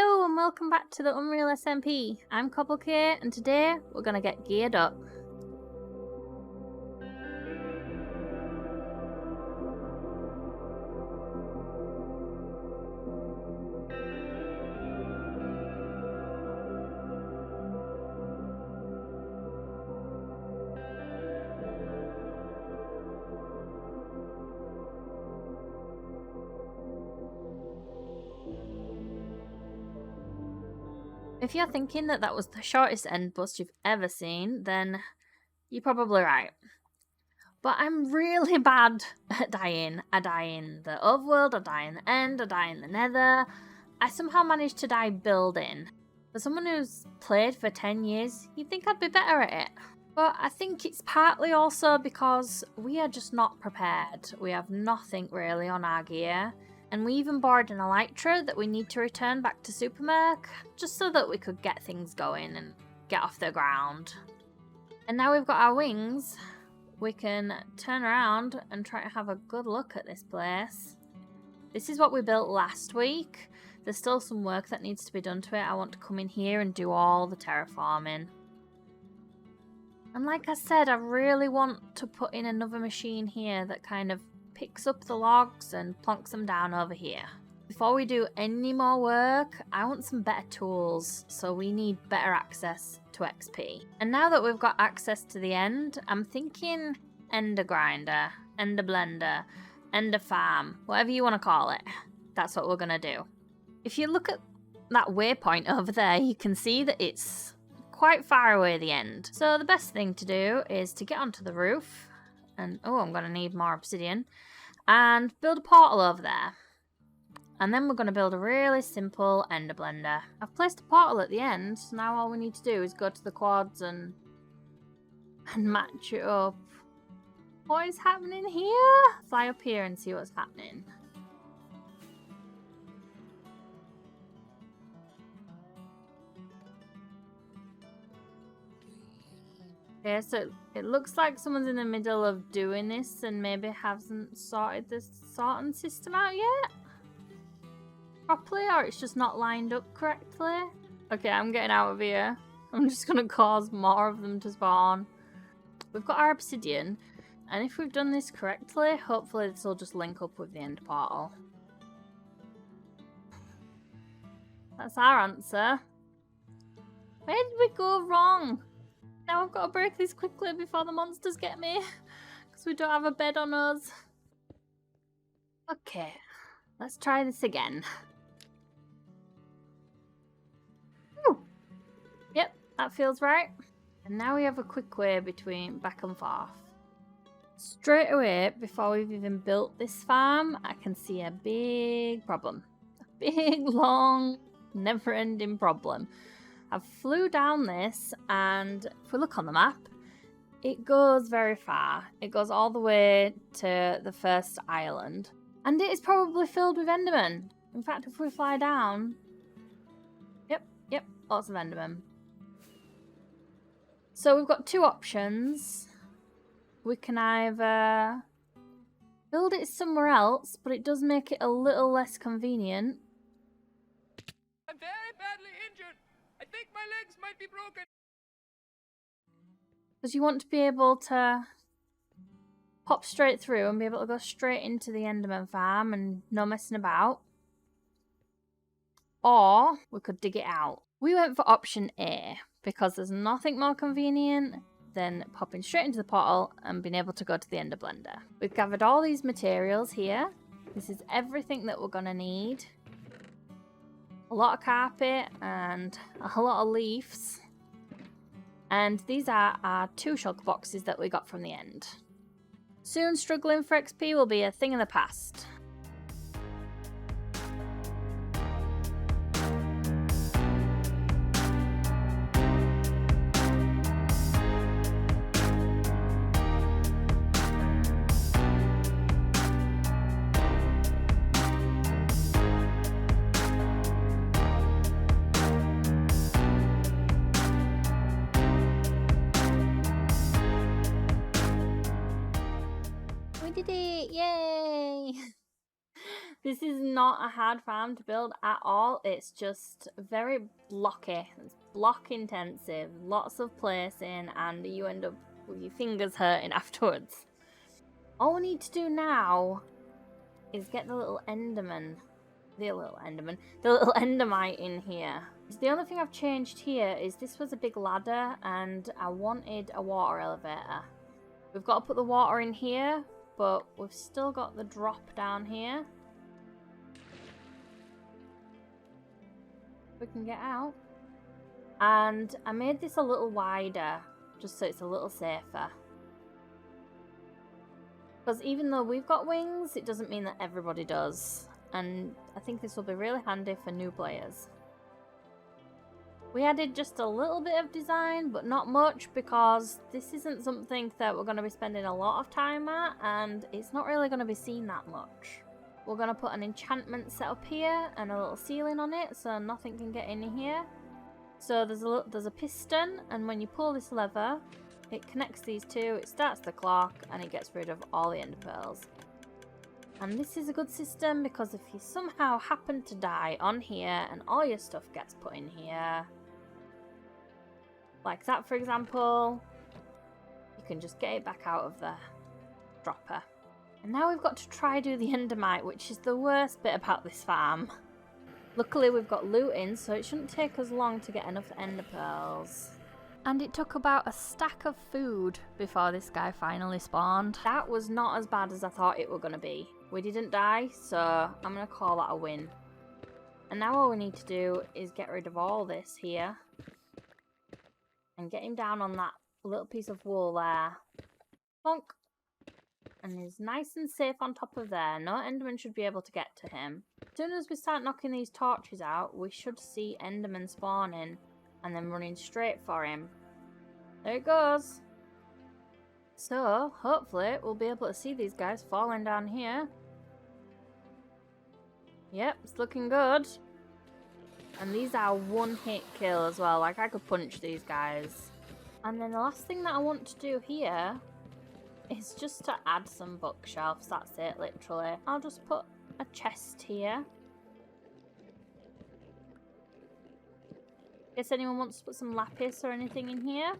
Hello and welcome back to the Unreal SMP. I'm CobbleK and today we're going to get geared up. If you're thinking that was the shortest end bust you've ever seen, then you're probably right. But I'm really bad at dying. I die in the overworld, I die in the end, I die in the nether. I somehow managed to die building. For someone who's played for 10 years, you'd think I'd be better at it. But I think it's partly also because we are just not prepared. We have nothing really on our gear. And we even borrowed an elytra that we need to return back to Supermerc, just so that we could get things going and get off the ground. And now we've got our wings, we can turn around and try to have a good look at this place. This is what we built last week. There's still some work that needs to be done to it. I want to come in here and do all the terraforming. And like I said, I really want to put in another machine here that kind of picks up the logs and plonks them down over here. Before we do any more work, I want some better tools, so we need better access to XP. And now that we've got access to the end, I'm thinking Ender Grinder, Ender Blender, Ender Farm, whatever you want to call it. That's what we're going to do. If you look at that waypoint over there, you can see that it's quite far away at the end. So the best thing to do is to get onto the roof, and oh, I'm going to need more obsidian, and build a portal over there. And then we're going to build a really simple ender blender. I've placed a portal at the end, so now all we need to do is go to the quads and match it up. What is happening here? Fly up here and see what's happening. Okay, so it looks like someone's in the middle of doing this and maybe hasn't sorted this sorting system out yet properly, or it's just not lined up correctly. Okay, I'm getting out of here. I'm just gonna cause more of them to spawn. We've got our obsidian, and if we've done this correctly, hopefully this will just link up with the end portal. That's our answer. Where did we go wrong? Now I've got to break this quickly before the monsters get me, because we don't have a bed on us. Okay, let's try this again. Whew. Yep, that feels right. And now we have a quick way between back and forth. Straight away, before we've even built this farm, I can see a big problem. A big, long, never-ending problem. I flew down this, and if we look on the map, it goes very far. It goes all the way to the first island. And it is probably filled with Enderman. In fact, if we fly down... Yep, lots of Enderman. So we've got two options. We can either build it somewhere else, but it does make it a little less convenient. I'm very badly injured. I think my legs might be broken. Because you want to be able to pop straight through and be able to go straight into the Enderman farm and no messing about. Or we could dig it out. We went for option A because there's nothing more convenient than popping straight into the portal and being able to go to the Ender Blender. We've gathered all these materials here. This is everything that we're going to need. A lot of carpet and a lot of leaves. And these are our 2 shulker boxes that we got from the end. Soon struggling for XP will be a thing of the past. We did it! Yay! This is not a hard farm to build at all. It's just very blocky. It's block intensive, lots of placing, and you end up with your fingers hurting afterwards. All we need to do now is get the little Enderman. The little Endermite in here. The only thing I've changed here is this was a big ladder and I wanted a water elevator. We've got to put the water in here, but we've still got the drop down here. We can get out. And I made this a little wider, just so it's a little safer. Because even though we've got wings, it doesn't mean that everybody does. And I think this will be really handy for new players. We added just a little bit of design, but not much, because this isn't something that we're going to be spending a lot of time at, and it's not really going to be seen that much. We're going to put an enchantment set up here and a little ceiling on it, so nothing can get in here. So there's a piston, and when you pull this lever, it connects these two, it starts the clock, and it gets rid of all the ender pearls. And this is a good system because if you somehow happen to die on here and all your stuff gets put in here, like that for example, you can just get it back out of the dropper. And now we've got to try do the Endermite, which is the worst bit about this farm. Luckily we've got loot in, so it shouldn't take us long to get enough ender pearls. And it took about a stack of food before this guy finally spawned. That was not as bad as I thought it were going to be. We didn't die, so I'm going to call that a win. And now all we need to do is get rid of all this here. And get him down on that little piece of wool there. Bonk. And he's nice and safe on top of there. No Enderman should be able to get to him. As soon as we start knocking these torches out, we should see Enderman spawning. And then running straight for him. There it goes. So, hopefully, we'll be able to see these guys falling down here. Yep, it's looking good. And these are one-hit kill as well. Like, I could punch these guys. And then the last thing that I want to do here is just to add some bookshelves. That's it, literally. I'll just put a chest here. Guess anyone wants to put some lapis or anything in here?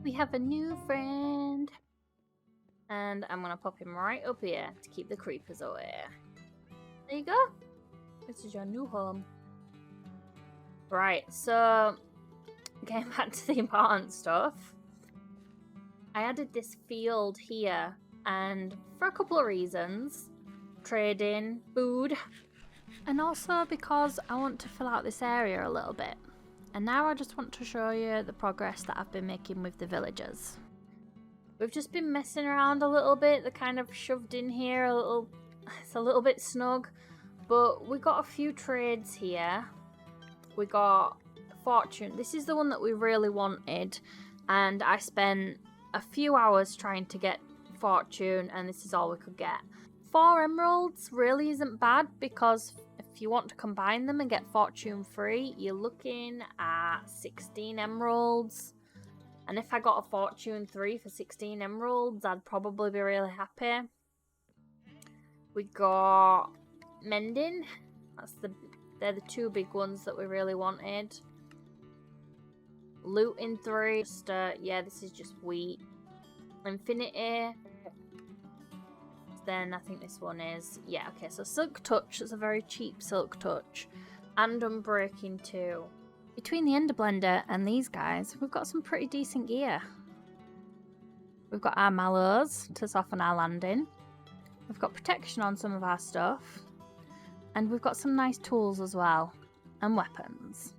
We have a new friend. And I'm going to pop him right up here to keep the creepers away. There you go. This is your new home. Right, so getting back to the important stuff. I added this field here, and for a couple of reasons. Trading, food, and also because I want to fill out this area a little bit. And now I just want to show you the progress that I've been making with the villagers. We've just been messing around a little bit. They're kind of shoved in here a little. It's a little bit snug. But we got a few trades here. We got fortune. This is the one that we really wanted. And I spent a few hours trying to get fortune. And this is all we could get. 4 emeralds really isn't bad, because if you want to combine them and get fortune free, you're looking at 16 emeralds. And if I got a fortune 3 for 16 emeralds, I'd probably be really happy. We got mending. They're the 2 big ones that we really wanted. Looting 3. Yeah, this is just wheat. Infinity. Then I think this one is, yeah, okay, so silk touch. It's a very cheap silk touch. And unbreaking too. Between the Ender Blender and these guys, we've got some pretty decent gear. We've got our mallows to soften our landing. We've got protection on some of our stuff. And we've got some nice tools as well. And weapons.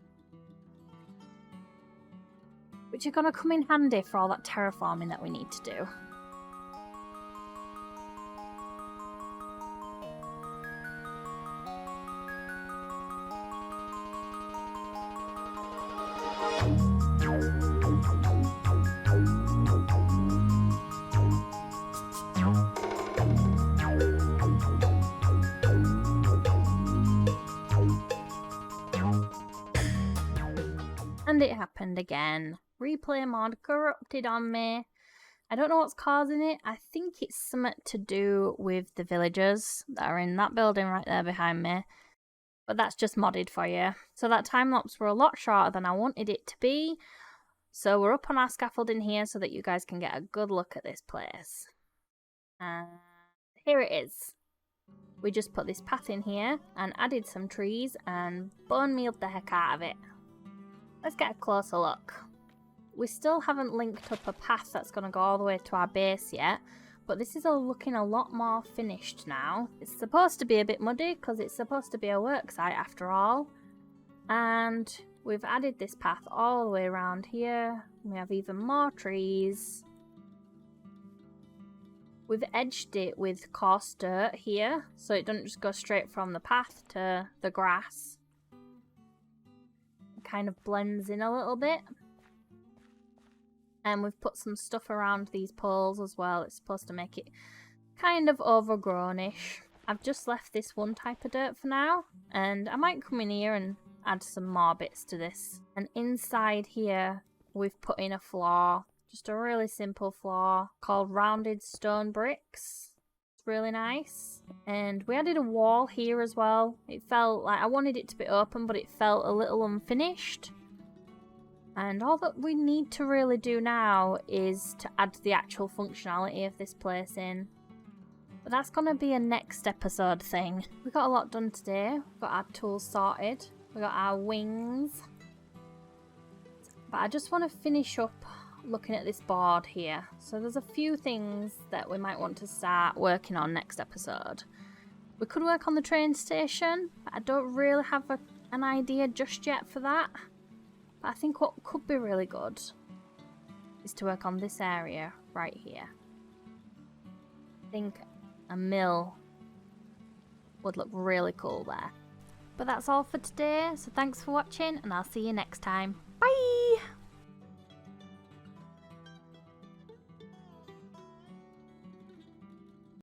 Which are going to come in handy for all that terraforming that we need to do. And it happened again. Replay mod corrupted on me. I don't know what's causing it. I think it's something to do with the villagers that are in that building right there behind me. But that's just modded for you. So that time lapse were a lot shorter than I wanted it to be. So we're up on our scaffolding here so that you guys can get a good look at this place. And here it is. We just put this path in here and added some trees and bone mealed the heck out of it. Let's get a closer look. We still haven't linked up a path that's going to go all the way to our base yet, but this is looking a lot more finished now. It's supposed to be a bit muddy because it's supposed to be a work site after all. And we've added this path all the way around here. We have even more trees. We've edged it with coarse dirt here, so it doesn't just go straight from the path to the grass. It kind of blends in a little bit. And we've put some stuff around these poles as well. It's supposed to make it kind of overgrown-ish. I've just left this one type of dirt for now, and I might come in here and add some more bits to this. And inside here, we've put in a floor. Just a really simple floor called rounded stone bricks. It's really nice. And we added a wall here as well. It felt like I wanted it to be open, but it felt a little unfinished. And all that we need to really do now is to add the actual functionality of this place in. But that's going to be a next episode thing. We got a lot done today. We've got our tools sorted. We got our wings. But I just want to finish up looking at this board here. So there's a few things that we might want to start working on next episode. We could work on the train station, but I don't really have an idea just yet for that. But I think what could be really good is to work on this area right here. I think a mill would look really cool there. But that's all for today, so thanks for watching and I'll see you next time. Bye!